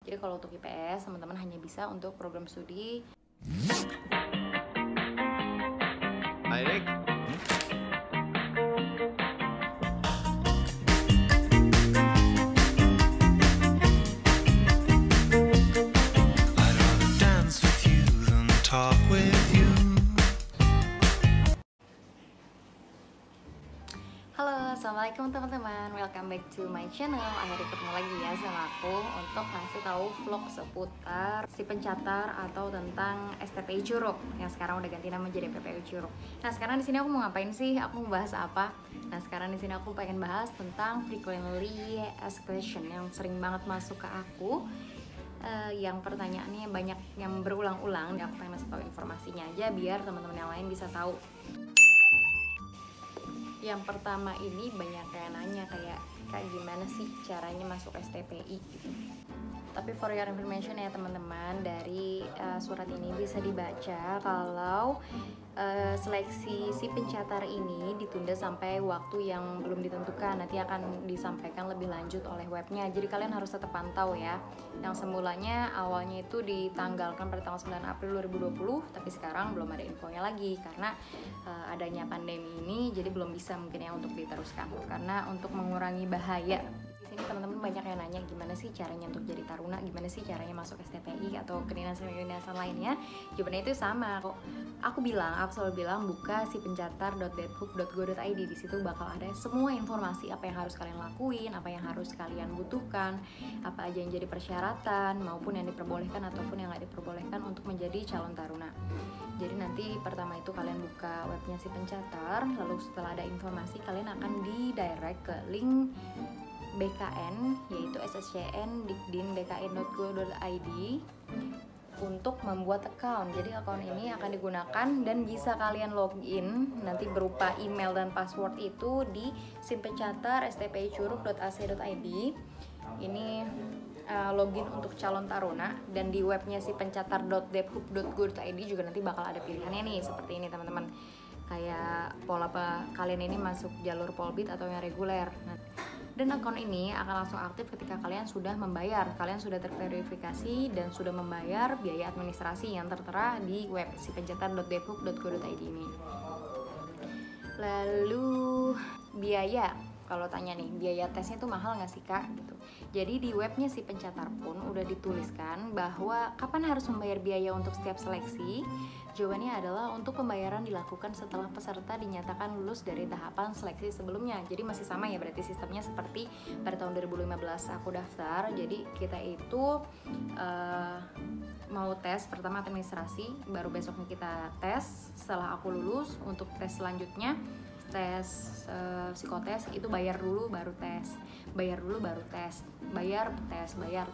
Jadi kalau untuk IPS teman-teman hanya bisa untuk program studi. Baik. Halo, assalamualaikum teman-teman. Welcome back to my channel. Akhirnya ketemu lagi ya sama aku untuk ngasih tahu vlog seputar si pencatar atau tentang STPI Curug yang sekarang udah ganti nama jadi PPU Curug. Nah, sekarang di sini aku mau ngapain sih? Aku mau bahas apa? Nah, sekarang di sini aku pengen bahas tentang frequently asked question yang sering banget masuk ke aku. Yang pertanyaannya banyak yang berulang-ulang. Aku pengen ngasih tahu informasinya aja biar teman-teman yang lain bisa tahu. Yang pertama ini banyak kayak nanya kayak gimana sih caranya masuk STPI gitu. Tapi for your information ya teman-teman, dari surat ini bisa dibaca kalau seleksi si pencatar ini ditunda sampai waktu yang belum ditentukan. Nanti akan disampaikan lebih lanjut oleh webnya. Jadi kalian harus tetap pantau ya. Yang semulanya awalnya itu ditanggalkan pada tanggal 9 April 2020, tapi sekarang belum ada infonya lagi karena adanya pandemi ini, jadi belum bisa mungkin ya untuk diteruskan. Karena untuk mengurangi bahaya, ini teman-teman banyak yang nanya gimana sih caranya untuk jadi taruna, gimana sih caranya masuk STPI atau kedinasan-kedinasan lainnya. Jawabannya itu sama kok. Aku selalu bilang buka si pencatar.dethub.go.id. Di situ bakal ada semua informasi apa yang harus kalian lakuin, apa yang harus kalian butuhkan, apa aja yang jadi persyaratan maupun yang diperbolehkan ataupun yang nggak diperbolehkan untuk menjadi calon taruna. Jadi nanti pertama itu kalian buka webnya si pencatar, lalu setelah ada informasi kalian akan di-direct ke link BKN, yaitu sscn.dikdin.bkn.go.id untuk membuat account. Jadi account ini akan digunakan dan bisa kalian login nanti berupa email dan password itu di simpencatar.stpicurug.ac.id. Ini login untuk calon taruna, dan di webnya si pencatar.dethub.go.id juga nanti bakal ada pilihannya nih seperti ini teman-teman. Kayak pola kalian ini masuk jalur Polbit atau yang reguler. Dan akun ini akan langsung aktif ketika kalian sudah membayar, kalian sudah terverifikasi dan sudah membayar biaya administrasi yang tertera di web si pencatar.dethub.go.id ini. Lalu biaya, kalau tanya nih biaya tesnya tuh mahal nggak sih kak gitu. Jadi di webnya si pencatar pun udah dituliskan bahwa kapan harus membayar biaya untuk setiap seleksi. Jawabannya adalah untuk pembayaran dilakukan setelah peserta dinyatakan lulus dari tahapan seleksi sebelumnya. Jadi masih sama ya, berarti sistemnya seperti pada tahun 2015 aku daftar. Jadi kita itu mau tes pertama administrasi, baru besoknya kita tes. Setelah aku lulus, untuk tes selanjutnya tes psikotes itu bayar dulu baru tes, bayar tes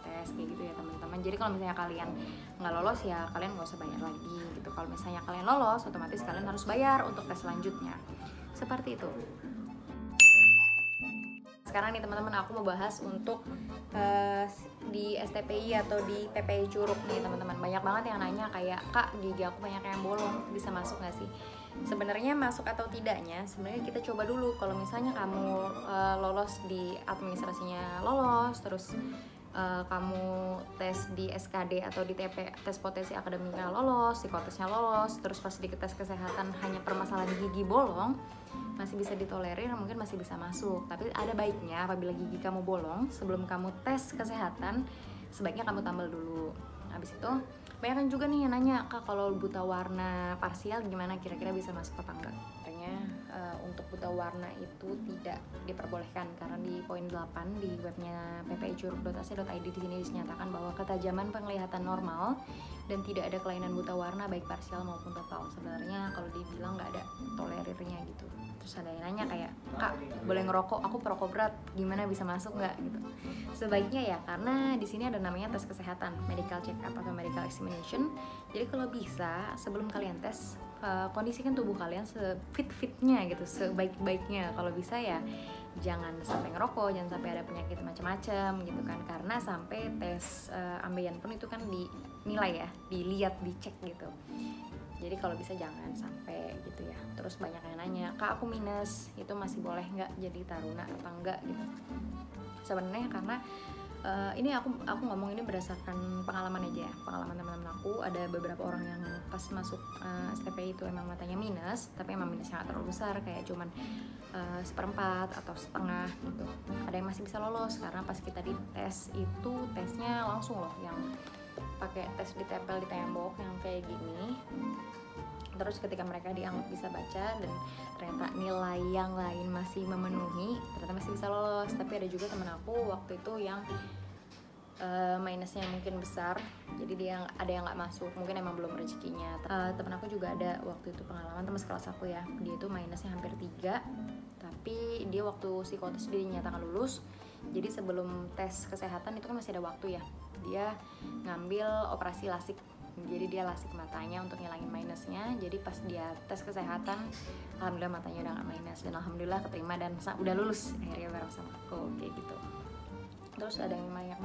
kayak gitu ya teman-teman. Jadi kalau misalnya kalian nggak lolos ya kalian nggak usah bayar lagi gitu. Kalau misalnya kalian lolos otomatis kalian harus bayar untuk tes selanjutnya, seperti itu. Sekarang nih teman-teman aku mau bahas untuk di STPI atau di PPI Curug nih teman-teman. Banyak banget yang nanya kayak kak gigi aku banyak yang bolong, bisa masuk nggak sih? Sebenarnya masuk atau tidaknya sebenarnya kita coba dulu. Kalau misalnya kamu lolos di administrasinya lolos, terus kamu tes di SKD atau di TP tes potensi akademiknya lolos, psikotesnya lolos, terus pas di tes kesehatan hanya permasalahan gigi bolong, masih bisa ditolerir, mungkin masih bisa masuk. Tapi ada baiknya apabila gigi kamu bolong, sebelum kamu tes kesehatan sebaiknya kamu tambal dulu. Habis itu banyak kan juga nih yang nanya kak kalau buta warna parsial gimana, kira-kira bisa masuk apa enggak. Untuk buta warna itu tidak diperbolehkan karena di poin 8 di webnya ppicurug.ac.id di sini dinyatakan bahwa ketajaman penglihatan normal dan tidak ada kelainan buta warna baik parsial maupun total. Sebenarnya kalau dibilang nggak ada tolerirnya gitu. Terus ada yang nanya kayak kak boleh ngerokok, aku perokok berat, gimana bisa masuk nggak gitu. Sebaiknya ya, karena di sini ada namanya tes kesehatan, medical check up atau medical examination. Jadi kalau bisa sebelum kalian tes kondisikan tubuh kalian sefit-fitnya gitu, sebaik-baiknya. Kalau bisa ya jangan sampai ngerokok, jangan sampai ada penyakit macam-macam gitu kan, karena sampai tes ambeien pun itu kan dinilai ya, dilihat, dicek gitu. Jadi kalau bisa jangan sampai gitu ya. Terus banyak yang nanya kak aku minus, itu masih boleh nggak jadi taruna apa enggak gitu. Sebenarnya karena ini aku ngomong ini berdasarkan pengalaman aja ya, pengalaman teman-teman aku. Ada beberapa orang yang pas masuk STPI itu emang matanya minus, tapi emang minusnya nggak terlalu besar, kayak cuman 1/4 atau setengah gitu. Ada yang masih bisa lolos karena pas kita di tes itu tesnya langsung loh, yang pakai tes ditempel di tembok yang kayak gini. Terus ketika mereka dianggap bisa baca dan ternyata nilai yang lain masih memenuhi, ternyata masih bisa lolos. Tapi ada juga temen aku waktu itu yang minusnya mungkin besar, jadi dia ada yang nggak masuk, mungkin emang belum rezekinya. Temen aku juga ada waktu itu pengalaman, teman sekelas aku ya, dia itu minusnya hampir 3, tapi dia waktu psikotes dia dinyatakan lulus. Jadi sebelum tes kesehatan itu kan masih ada waktu ya, dia ngambil operasi lasik. Jadi dia lasik matanya untuk ngilangin minusnya. Jadi pas dia tes kesehatan, alhamdulillah matanya udah gak minus, dan alhamdulillah keterima dan udah lulus akhirnya bareng sama aku kayak gitu. Terus ada yang nanya,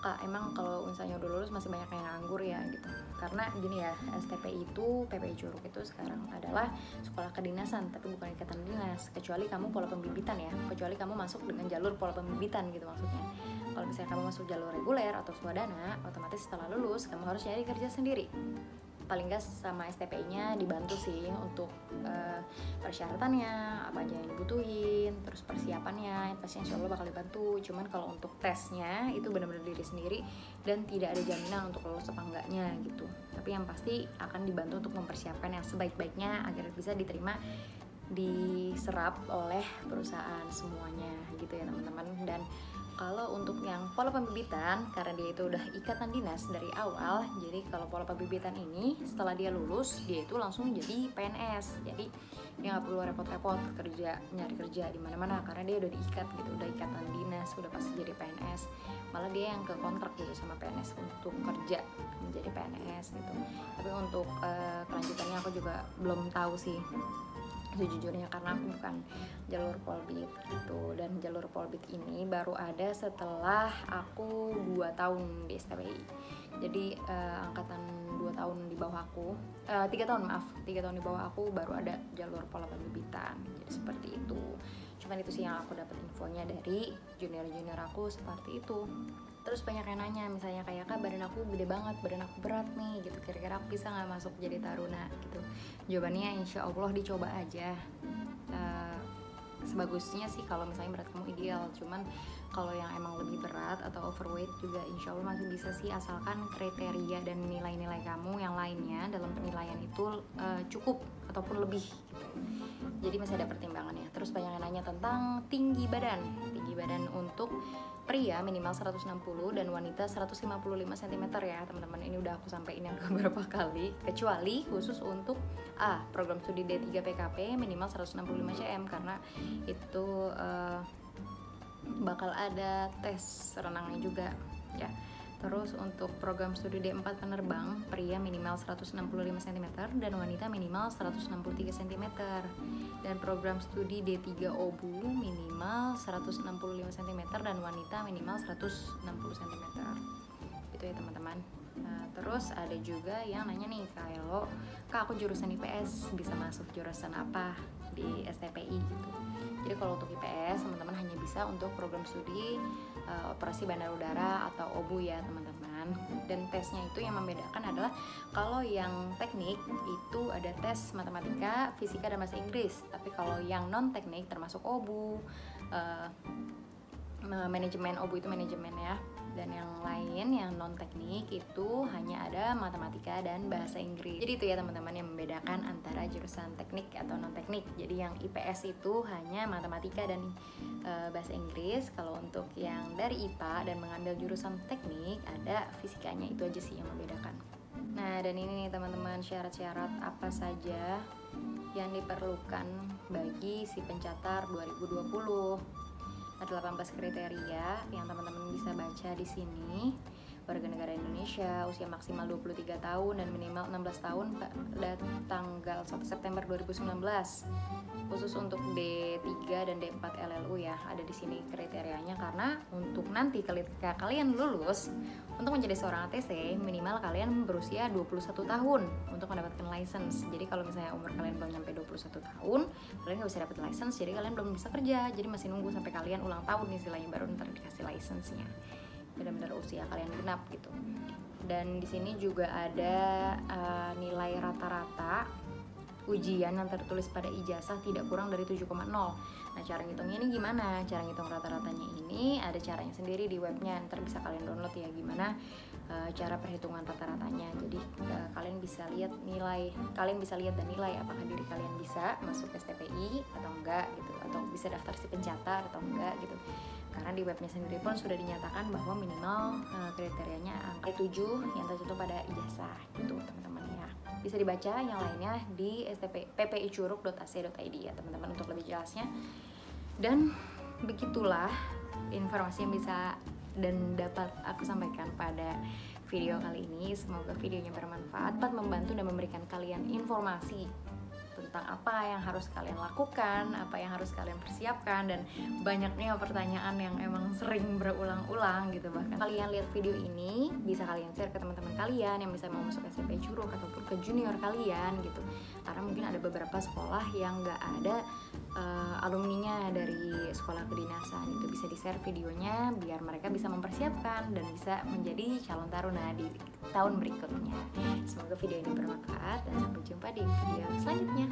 Kak, emang kalau misalnya udah lulus masih banyak yang nganggur ya gitu? Karena gini ya, STPI itu, PPI Curug itu sekarang adalah sekolah kedinasan, tapi bukan ikatan dinas, kecuali kamu pola pembibitan ya, kecuali kamu masuk dengan jalur pola pembibitan gitu maksudnya. Kalau misalnya kamu masuk jalur reguler atau swadana, otomatis setelah lulus kamu harus cari kerja sendiri. Paling nggak sama STPI-nya dibantu sih untuk persyaratannya, apa aja yang dibutuhin, terus persiapannya, pasti insya Allah bakal dibantu. Cuman kalau untuk tesnya itu benar-benar diri sendiri dan tidak ada jaminan untuk lulus apa enggaknya gitu. Tapi yang pasti akan dibantu untuk mempersiapkan yang sebaik-baiknya agar bisa diterima, diserap oleh perusahaan semuanya gitu ya teman-teman. Dan kalau untuk yang pola pembibitan, karena dia itu udah ikatan dinas dari awal, jadi kalau pola pembibitan ini setelah dia lulus, dia itu langsung jadi PNS. Jadi dia nggak perlu repot-repot nyari kerja di mana-mana, karena dia udah diikat gitu, udah ikatan dinas, udah pasti jadi PNS. Malah dia yang ke kontrak gitu sama PNS untuk kerja menjadi PNS gitu. Tapi untuk kelanjutannya aku juga belum tahu sih sejujurnya, karena aku bukan jalur polbit gitu. Dan jalur polbit ini baru ada setelah aku 2 tahun di STPI. Jadi angkatan 2 tahun di bawah aku, 3 tahun di bawah aku baru ada jalur pola pembibitan. Jadi seperti itu. Cuman itu sih yang aku dapat infonya dari junior-junior aku seperti itu. Terus banyak yang nanya, misalnya kayak, Kak, badan aku gede banget, badan aku berat nih gitu, kira-kira aku bisa nggak masuk jadi taruna gitu? Jawabannya insya Allah dicoba aja. Sebagusnya sih kalau misalnya berat kamu ideal, cuman kalau yang emang lebih berat atau overweight juga insya Allah masih bisa sih, asalkan kriteria dan nilai-nilai kamu yang lainnya dalam penilaian itu cukup ataupun lebih gitu. Jadi masih ada pertimbangannya. Terus banyak yang nanya tentang tinggi badan untuk pria minimal 160 dan wanita 155 cm ya teman-teman. Ini udah aku sampaikan yang beberapa kali, kecuali khusus untuk program studi D3 PKP minimal 165 cm, karena itu bakal ada tes renangnya juga ya. Terus untuk program studi D4 penerbang, pria minimal 165 cm dan wanita minimal 163 cm. Dan program studi D3 OBU minimal 165 cm dan wanita minimal 160 cm. Itu ya teman-teman. Terus ada juga yang nanya nih, kalau Kak, aku jurusan IPS, bisa masuk jurusan apa di STPI gitu. Jadi kalau untuk IPS teman-teman hanya bisa untuk program studi operasi bandar udara atau OBU ya teman-teman. Dan tesnya itu yang membedakan adalah kalau yang teknik itu ada tes matematika, fisika, dan bahasa Inggris. Tapi kalau yang non teknik termasuk OBU, manajemen, OBU itu manajemen ya. Dan yang lain yang non teknik itu hanya ada matematika dan bahasa Inggris. Jadi itu ya teman-teman yang membedakan antara jurusan teknik atau non teknik. Jadi yang IPS itu hanya matematika dan bahasa Inggris. Kalau untuk yang dari IPA dan mengambil jurusan teknik ada fisikanya, itu aja sih yang membedakan. Nah, dan ini nih teman-teman, syarat-syarat apa saja yang diperlukan bagi si pencatar 2020. Ada 18 kriteria yang teman-teman bisa baca di sini. Warga negara Indonesia, usia maksimal 23 tahun dan minimal 16 tahun pada tanggal 1 September 2019. Khusus untuk D3 dan D4 LLU ya, ada di sini kriterianya, karena untuk nanti ketika kalian lulus untuk menjadi seorang ATC minimal kalian berusia 21 tahun untuk mendapatkan license. Jadi kalau misalnya umur kalian belum nyampe 21 tahun, kalian nggak bisa dapat license, jadi kalian belum bisa kerja. Jadi masih nunggu sampai kalian ulang tahun istilahnya baru ntar dikasih license-nya. benar-benar usia kalian genap gitu. Dan di sini juga ada nilai rata-rata ujian yang tertulis pada ijazah tidak kurang dari 7,0. Nah, cara ngitungnya ini gimana? Cara ngitung rata-ratanya ini ada caranya sendiri di webnya, ntar bisa kalian download ya gimana cara perhitungan rata-ratanya. Jadi kalian bisa lihat dan nilai apakah diri kalian bisa masuk STPI atau enggak gitu, atau bisa daftar si pencatat atau enggak gitu. Karena di webnya sendiri pun sudah dinyatakan bahwa minimal kriterianya angka 7 yang tercantum pada ijazah gitu teman-teman ya. Bisa dibaca yang lainnya di ppicuruk.ac.id ya teman-teman untuk lebih jelasnya. Dan begitulah informasi yang bisa dan dapat aku sampaikan pada video kali ini. Semoga videonya bermanfaat, dapat membantu dan memberikan kalian informasi tentang apa yang harus kalian lakukan, apa yang harus kalian persiapkan, dan banyaknya pertanyaan yang emang sering berulang-ulang gitu. Bahkan kalian lihat video ini bisa kalian share ke teman-teman kalian yang bisa mau masuk SMP Curug ataupun ke junior kalian gitu, karena mungkin ada beberapa sekolah yang nggak ada alumninya dari sekolah kedinasan. Itu bisa di-share videonya biar mereka bisa mempersiapkan dan bisa menjadi calon taruna di tahun berikutnya. Semoga video ini bermanfaat dan sampai jumpa di video selanjutnya.